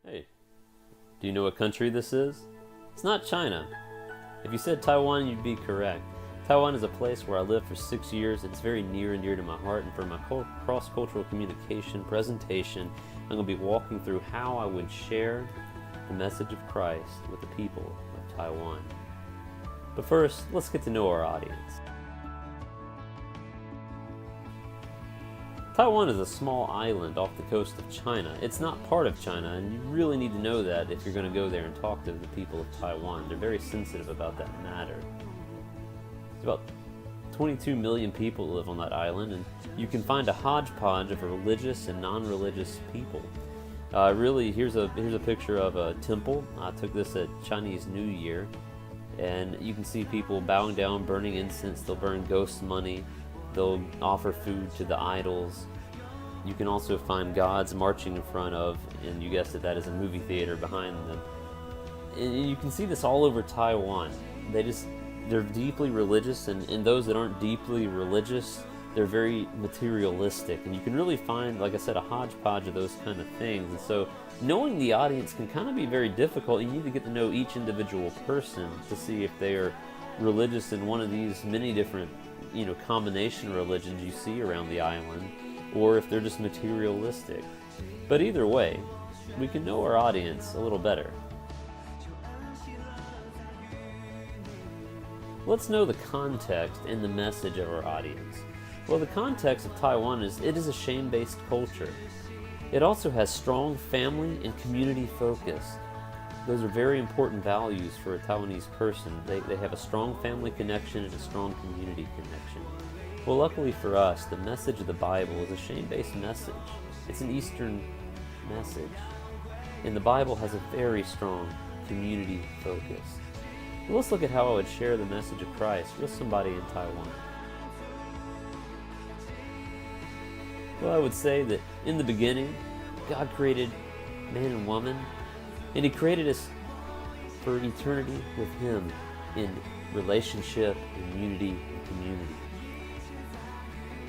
Hey, do you know what country this is? It's not China. If you said Taiwan, you'd be correct. Taiwan is a place where I lived for 6 years, and it's very near and dear to my heart. And for my cross-cultural communication presentation, I'm going to be walking through how I would share the message of Christ with the people of Taiwan. But first, let's get to know our audience. Taiwan is a small island off the coast of China. It's not part of China, and you really need to know that if you're going to go there and talk to the people of Taiwan. They're very sensitive about that matter. There's about 22 million people live on that island, and you can find a hodgepodge of religious and non-religious people. Here's a picture of a temple. I took this at Chinese New Year, and you can see people bowing down, burning incense. They'll burn ghost money. They'll offer food to the idols. You can also find gods marching in front of, and you guessed it, that is a movie theater behind them. And you can see this all over Taiwan. They're deeply religious, and those that aren't deeply religious, they're very materialistic. And you can really find, like I said, a hodgepodge of those kind of things. And so knowing the audience can kind of be very difficult. You need to get to know each individual person to see if they are religious in one of these many different combination religions you see around the island, or if they're just materialistic. But either way, we can know our audience a little better. Let's know the context and the message of our audience. Well, the context of Taiwan is it is a shame-based culture. It also has strong family and community focus. Those are very important values for a Taiwanese person. They have a strong family connection and a strong community connection. Well, luckily for us, the message of the Bible is a shame-based message. It's an Eastern message. And the Bible has a very strong community focus. Well, let's look at how I would share the message of Christ with somebody in Taiwan. Well, I would say that in the beginning, God created man and woman, and He created us for eternity with Him in relationship, in unity, and community.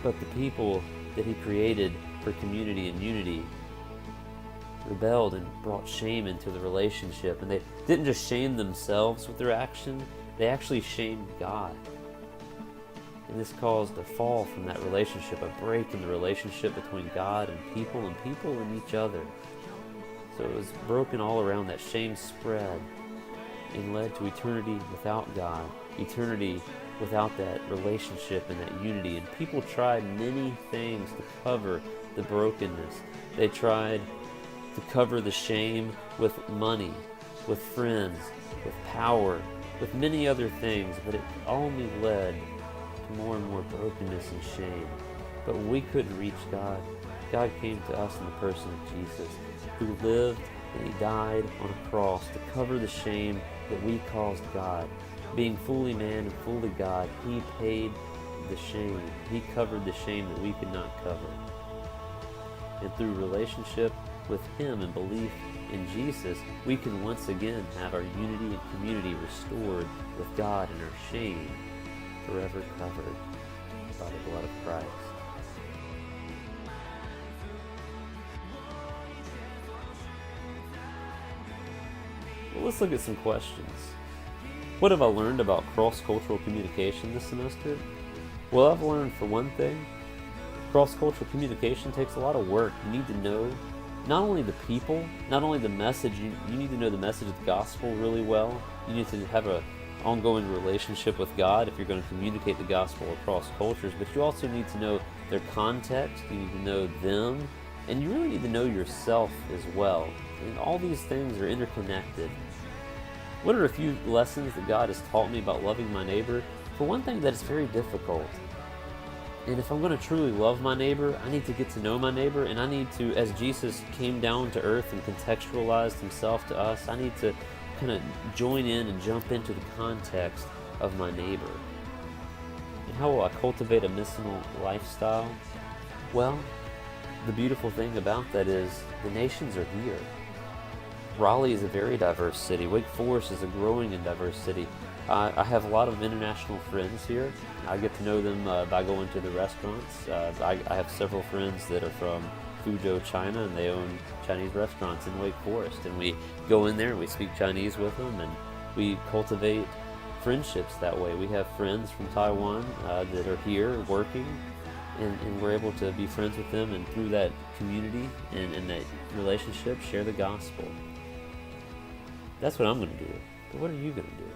But the people that He created for community and unity rebelled and brought shame into the relationship. And they didn't just shame themselves with their action, they actually shamed God. And this caused a fall from that relationship, a break in the relationship between God and people and each other. So it was broken all around. That shame spread and led to eternity without God, eternity without that relationship and that unity. And people tried many things to cover the brokenness. They tried to cover the shame with money, with friends, with power, with many other things, but it only led to more and more brokenness and shame. But when we couldn't reach God, God came to us in the person of Jesus, who lived and He died on a cross to cover the shame that we caused God. Being fully man and fully God, He paid the shame. He covered the shame that we could not cover. And through relationship with Him and belief in Jesus, we can once again have our unity and community restored with God, and our shame forever covered by the blood of Christ. Well, let's look at some questions. What have I learned about cross-cultural communication this semester? Well, I've learned, for one thing, cross-cultural communication takes a lot of work. You need to know not only the people, not only the message, you need to know the message of the gospel really well. You need to have an ongoing relationship with God if you're going to communicate the gospel across cultures, but you also need to know their context, you need to know them, and you really need to know yourself as well. And all these things are interconnected. What are a few lessons that God has taught me about loving my neighbor? For one thing, that it's very difficult. And if I'm going to truly love my neighbor, I need to get to know my neighbor, and I need to, as Jesus came down to earth and contextualized Himself to us, I need to kind of join in and jump into the context of my neighbor. And how will I cultivate a missional lifestyle? Well, the beautiful thing about that is the nations are here. Raleigh is a very diverse city. Wake Forest is a growing and diverse city. I have a lot of international friends here. I get to know them by going to the restaurants. I have several friends that are from Fuzhou, China, and they own Chinese restaurants in Wake Forest. And we go in there and we speak Chinese with them, and we cultivate friendships that way. We have friends from Taiwan that are here working, and we're able to be friends with them, and through that community and that relationship, share the gospel. That's what I'm going to do. But what are you going to do?